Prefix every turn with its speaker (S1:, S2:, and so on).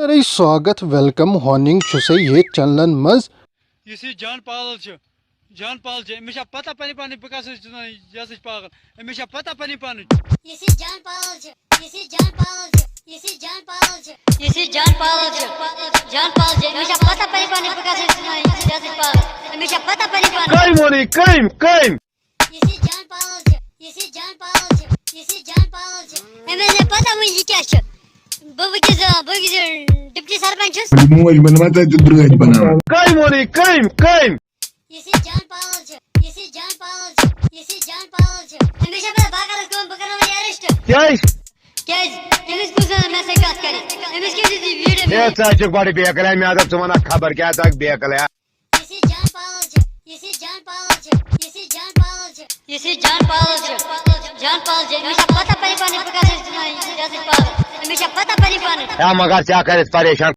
S1: करे स्वागत welcome horning छुसे ये चैनलन मज
S2: जान पागल जान पागल मे पता पे पानी बह कस पागल मे पता पे पानी
S3: जान पागल जान पागल जान पागल मे पता पे पानी बह कस पागल मे पता पे पानी
S4: Crime!
S3: जान पागल मे पता मुझे क्या बह deputy sarpanch
S4: Mooi, maar wat uit de brood banaan. Crime!
S3: जान पागल मे बाकर बकर अरेस्ट
S4: Yes!
S3: अमिस कुछ मैसेज कत करे अमिस के वीडियो
S4: ये साचक बड़ी बेकल है मैं आदब तुम्हारा खबर क्या तक बेकल है
S3: जान पागल मे पता पे पानी बह कस पागल मे पता पे पानी
S4: या मगर क्या करे परेशान